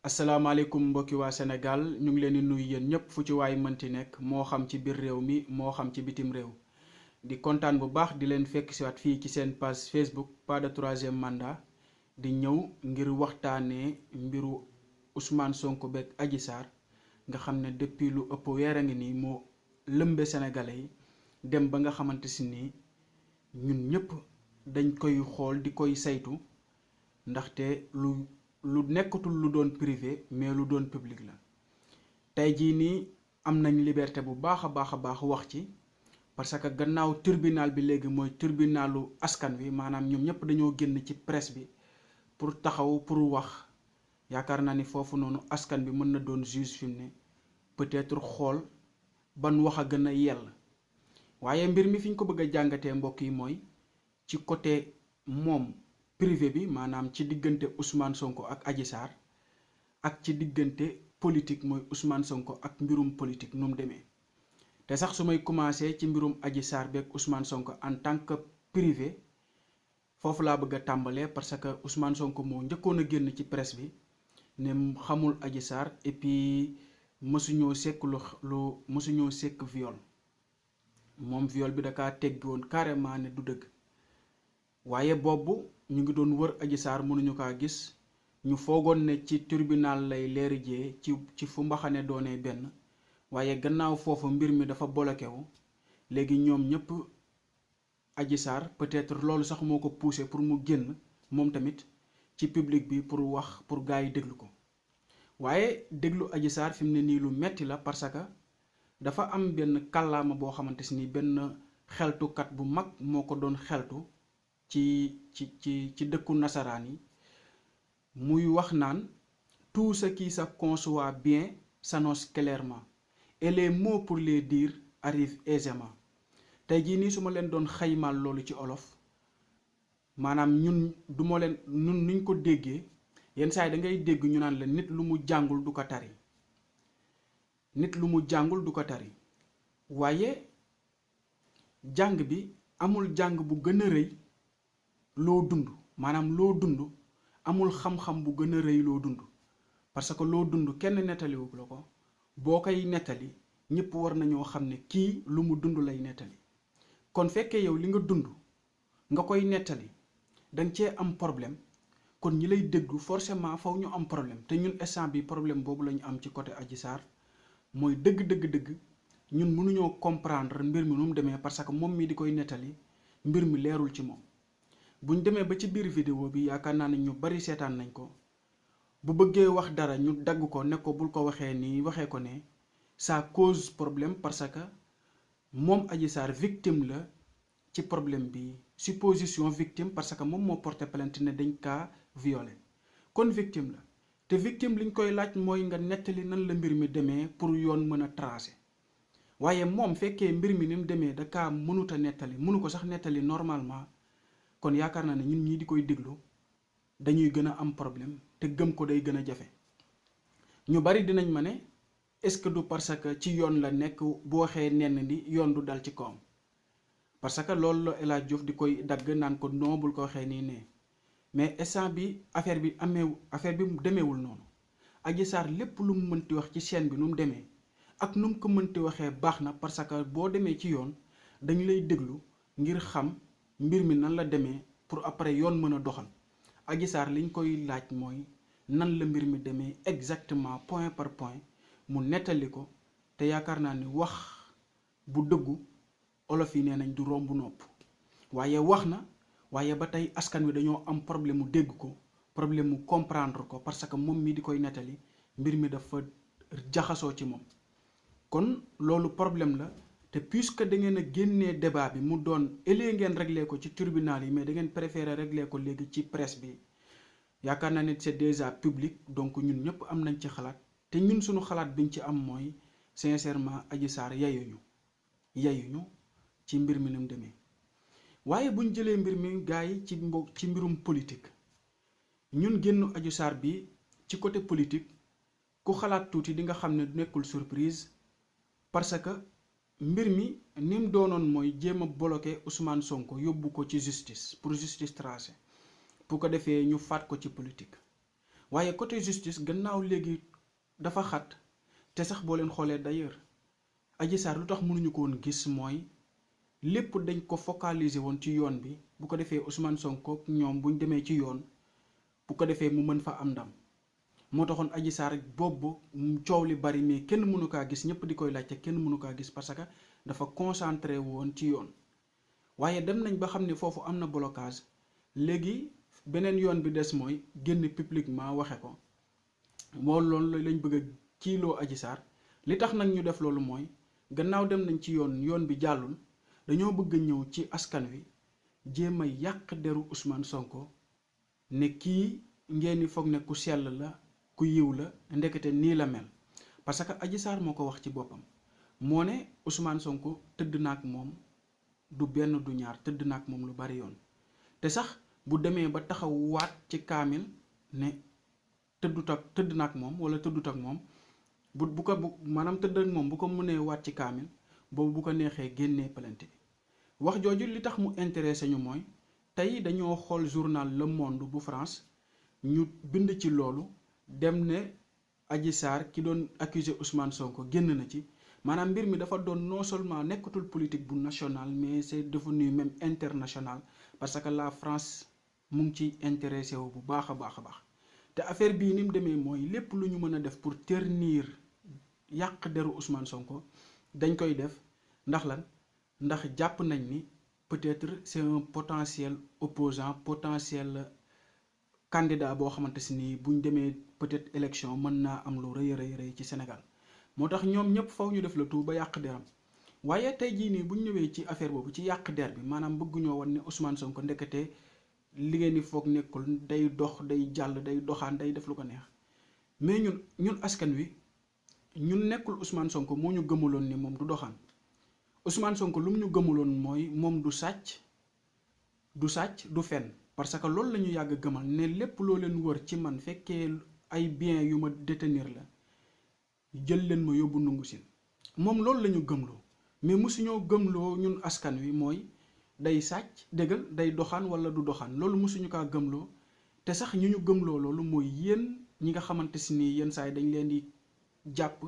asalaamaaleykum mbokki waa Sénégal ñu ngi leen di nuyu yéen ñëpp fu ci waay mënti nekk moo xam ci biir réew mi moo xam ci bitim réew di kontaan bu baax di leen fekk si waat fii ci seen page Facebook pas de troisième mandat di ñëw ngir waxtaanee mbiru Ousmane Sonko beeg Adji Sarr nga xam ne depuis lu ëpp weer a ngi nii moo lëmbe sénégalais yi dem ba nga xamante si nii ñun ñëpp dañ koy xool di koy saytu ndaxte lu nekkatul lu doon privé mais lu doon public la tey jii nii am nañ liberté bu baax a baax wax ci parce que gannaaw tribunal bi léegi mooy tribunalu askan wi maanaam ñoom ñëpp dañoo génn ci presse bi pour taxaw pour wax yaakaar naa ni foofu noonu askan bi mën na doon juge fi mu ne peut-être xool ban wax a gën a yell waaye mbir mi fi ñu ko bëgg a jàngatee mbokk yi mooy ci côté moom privé bi maanaam ci diggante Ousmane Sonko ak Adji Sarr ak ci diggante politique mooy Ousmane Sonko ak mbirum politique nu mu demee te sax su may commencé ci mbirum Adji Sarr beeg Ousmane Sonko en tant que privé foofu laa bëgg a tàmbalee parce que Ousmane Sonko moo njëkkoon a génn ci presse bi ne xamul Adji Sarr et puis mësuñoo sekk mësuñoo sekk viol moom viol bi da kaa teggi woon carrément ne du dëgg waaye boobu ñu ngi doon wër Adji Sarr mënuñu kaa gis ñu foogoon ne ci tribunal lay leeri jee ci fu mbaxane doonee benn waaye gannaaw foofu mbir mi dafa bloqué wu léegi ñoom ñëpp Adji Sarr peut-être loolu sax moo ko poussé pour mu génn moom tamit ci public bi pour wax pour gars yi déglu ko waaye déglu Adji Sarr fi mu ne nii lu metti la parce que dafa am benn kàllaama boo xamante si ni benn xeltukat bu mag moo ko doon xeltu ci dëkku nasaraan yi muy wax naan tout ce qui se conçoit bien s'annonce clairement et les mots pour les dire arrivent aisément tey jii nii su ma leen doon xaymaal loolu ci olof maanaam ñun nuñ ko déggee yenn saa yi da ngay dégg ñu naan la nit lu mu jàngul du ko tari nit lu mu jàngul du ko tari waaye jàng bi amul jàng bu gën a rëy loo dund maanaam loo dund amul xam-xam bu gën a rëy loo dund parce que loo dund kenn nettaliwu la ko boo koy nettali ñëpp war nañoo xam ne kii lu mu dund lay nettali kon fekkee yow li nga dund nga koy nettali danga cee am problème kon ñi lay déglu forcément faw ñu am problème te ñun instant bi problème boobu la ñu am ci côté Adji Sarr mooy dëgg ñun mënuñoo comprendre mbir mi nu mu demee parce que moom mii di koy nettali mbir mi leerul ci moom buñ demee ba ci biir vidéo bi yaakaar naa ne ñu bari seetaan nañ ko bu bëggee wax dara ñu dagg ko ne ko bul ko waxee nii waxee ko ne ça cause problème parce que moom Adji Sarr victime la ci problème bi supposition victime parce que moom moo porté plainte ne dañ kaa violé kon victime la te victime liñ koy laaj mooy nga nettali nan la mbir mi demee pour yoon mën a tracé waaye moom fekkee mbir mi ni mu demee da kaa mënut a nettali mënu ko sax nettali normalement kon yaakaar naa ne ñun ñii di koy déglu dañuy gën a am problème te gëm ko day gën a jafe ñu bari dinañ ma ne est-ce que du parce que ci yoon la nekk bu waxee nenn ni yoon du dal ci kawam parce que loolu la El Hadj Diouf di koy dagg naan ko non bul ko waxee nii ne mais instant bi affaire bi demeewul noonu Adji Sarr lépp lu mu mënti wax ci chaîne bi nu mu demee ak nu mu ko mënti waxee baax na parce que boo demee ci yoon dañu lay déglu ngir xam mbir mi nan la demee pour après yoon mën a doxal Adji Sarr liñ koy laaj mooy nan la mbir mi demee exactement point par point mu nettali ko te yaakaar naa ni wax bu dëggu olof yi nee nañ du romb nopp waaye wax na waaye ba tey askan wi dañoo am problème mu dégg ko problème mu comprendre ko parce que moom mii di koy nettali mbir mi dafa jaxasoo ci moom kon loolu problème la te puisque da ngeen a génnee débat bi mu doon ëllëgee ngeen réglé ko ci tribunal yi mais da ngeen préféré réglé ko léegi ci presse bi yaakaar naa ne c'est déjà public donc ñun ñëpp am nañ ci xalaat te ñun suñu xalaat biñ ci am mooy sincèrement Adji Sarr yayuñu ci mbir mi ni mu demee waaye buñ jëlee mbir mi gars yi ci mbirum politique ñun génn Adji Sarr bi ci côté politique ku xalaat tuuti di nga xam ne nekkul surprise parce que mbir mi ni mu doonoon mooy jéem a bloqué Ousmane Sonko yóbbu ko ci justice pour justice tracée bu ko defee ñu faat ko ci politique waaye côté justice gannaaw léegi dafa xat te sax boo leen xoolee d'ailleurs Adji Sarr lu tax mënuñu ko woon gis mooy lépp dañ ko focaliser woon ci yoon bi bu ko defee Ousmane Sonko ñoom buñ demee ci yoon bu ko defee mu mën fa am ndam moo taxoon Adji Sarr boobu coow li bari mais kenn mënu kaa gis ñëpp di koy laajte kenn mënu kaa gis parce que dafa concentré woon ci yoon waaye dem nañ ba xam ne foofu am na blocage léegi beneen yoon bi des mooy génn publiquement waxe ko moo loolu lañ bëgg a kiiloo Adji Sarr li tax nag ñu def loolu mooy gannaaw dem nañ ci yoon bi jàllul dañoo bëgg a ñëw ci askan wi jéem a yàq deru Ousmane Sonko ne kii ngeen di foog ne ku sell la ku yiw la ndekete nii la mel parce que Adji Sarr moo ko wax ci boppam moo ne Ousmane Sonko tëdd na ak moom du benn du ñaar tëdd na ak moom lu bari yoon te sax bu demee ba taxaw waat ci kaamil ne tëdd na ak moom wala tëddut ak moom bu ko maanaam tëdd ak moom bu ko mënee waat ci kaamil boobu bu ko neexee génnee plainte bi wax jooju li tax mu intéressé ñu mooy tey dañoo xool journal Le Monde bu France ñu bind ci loolu dem ne Adji Sarr ki doon accusé Ousmane Sonko génn na ci maanaam mbir mi dafa doon non seulement nekkatul politique bu national mais c'est devenu même international parce que la France mu ngi ciy intéressé wu bu baax a baax te affaire bii ni mu demee mooy lépp lu ñu mën a def pour ternir yàq deru Ousmane Sonko dañ koy def ndax lan ndax jàpp nañ ni peut-être c'est un potentiel opposant potentiel candidat boo xamante si nii buñ demee peut-être élection mën naa am lu rëy ci Sénégal moo tax ñoom ñëpp faw ñu def la tout ba yàq deram waaye tey jii nii buñ ñëwee ci affaire boobu ci yàq der bi maanaam bëgguñoo wan ne Ousmane Sonko ndekete liggéey ni foog nekkul day dox day jàll day doxaan day def lu ko neex mais ñun askan wi ñun nekkul Ousmane Sonko moo ñu gëmaloon ni moom du doxaan Ousmane Sonko lu mu ñu gëmaloon mooy moom du sàcc du fen parce que loolu la ñu yàgg gëmal ne lépp loo leen wër ci man fekkee ay biens yu ma détenir la jël leen ma yóbbu nungu sin moom loolu la ñu gëmloo mais mosuñoo gëmloo ñun askan wi mooy day sàcc dëggal day doxaan wala du doxaan loolu mosuñu kaa gëmloo te sax ñu gëmloo loolu mooy yéen ñi nga xamante si nii yenn saa yi dañ leen di jàpp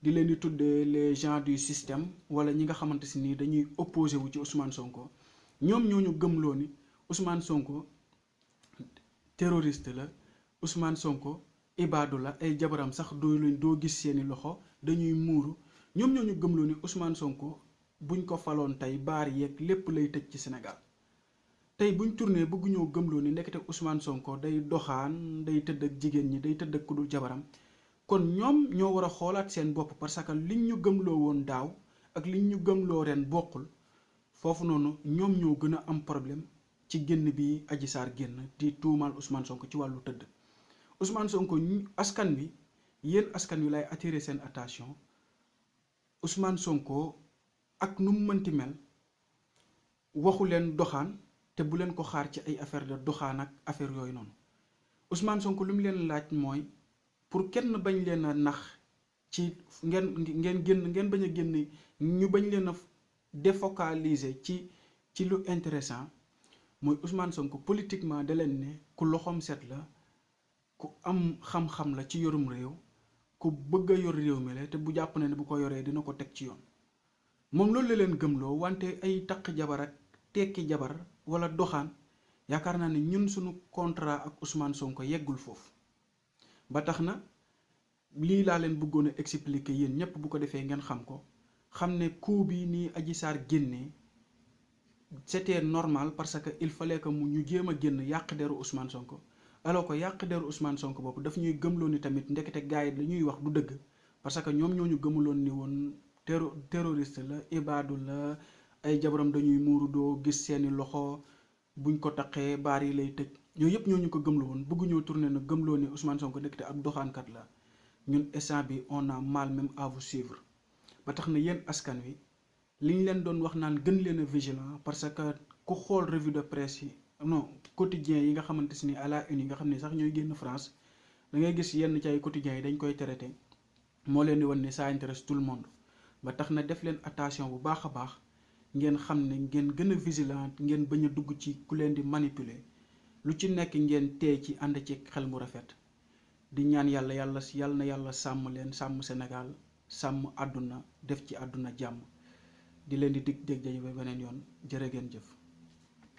di leen di tuddee les gens du système wala ñi nga xamante si nii dañuy opposé wu ci Ousmane Sonko ñoom ñoo ñu gëmloo ni Ousmane Sonko terroriste la Ousmane Sonko ibaadu la ay jabaram sax doo gis seeni loxo dañuy muuru ñoom ñoo ñu gëmloo ni Ousmane Sonko buñ ko faloon tey baar yeeg lépp lay tëj ci Sénégal tey buñ tourné bëgguñoo gëmloo ni ndekete Ousmane Sonko day doxaan day tëdd ak jigéen ñi day tëdd ak ku dul jabaram kon ñoom ñoo war a xoolaat seen bopp parce que liñ ñu gëmloo woon daaw ak liñ ñu gëmloo ren bokkul foofu noonu ñoom ñoo gën a am problème ci génn bi Adji Sarr génn di tuumaal Ousmane Sonko ci wàllu tëdd Ousmane Sonko askan wi yéen askan wi lay attirer seen attention Ousmane Sonko ak nu mu mënti mel waxu leen doxaan te bu leen ko xaar ci ay affaire de doxaan ak affaire yooyu noonu Ousmane Sonko lu mu leen laaj mooy pour kenn bañ leen a nax ci ngeen génn ngeen bañ a génn ñu bañ leen a défocaliser ci lu intéressant mooy Ousmane Sonko politiquement da leen ne ku loxoom set la ku am xam-xam la ci yorum réew ku bëgg a yor réew mi la te bu jàpp ne bu ko yoree dina ko teg ci yoon moom loolu la leen gëmloo wante ay takk jabar ak tekki jabar wala doxaan yaakaar naa ne ñun suñu contrat ak Ousmane Sonko yeggul foofu ba tax na lii laa leen bëggoon a expliquer yéen ñëpp bu ko defee ngeen xam ko xam ne coup bi nii Adji Sarr génnee c'était normal parce que il fallait que ñu jéem a génn yàq deru Ousmane Sonko alors que yàq deru Ousmane Sonko boobu daf ñuy gëmloo ni tamit ndekete gars yi la ñuy wax du dëgg parce que ñoom ñoo ñu gëmaloon ni woon terroriste la ibaadu la ay jabaram dañuy muuru doo gis seeni loxo buñ ko taqee baar yi lay tëj ñoo yëpp ñoo ñu ko gëmloo woon bëgg ñoo tourné na gëmloo ni Ousmane Sonko ndekete ab doxaankat la ñun instant bi on a mal même à vous suivre ba tax na yéen askan wi li ñu leen doon wax naan gën leen a vigilant parce que ku xool revue de presse yi non quotidien yi nga xamante si ni à la une yi nga xam ne sax ñooy génn France da ngay gis yenn ci ay quotidiens yi dañ koy traité moo leen di wan ne ça intéresse tout le monde ba tax na def leen attention bu baax a baax ngeen xam ne ngeen gën a vigilant ngeen bañ a dugg ci ku leen di manipuler lu ci nekk ngeen teey ci ànd ci xel mu rafet di ñaan yàlla na yàlla sàmm leen sàmm Sénégal sàmm àdduna def ci àdduna jàmm di leen di dig dég ba beneen yoon jërë ngeen jëf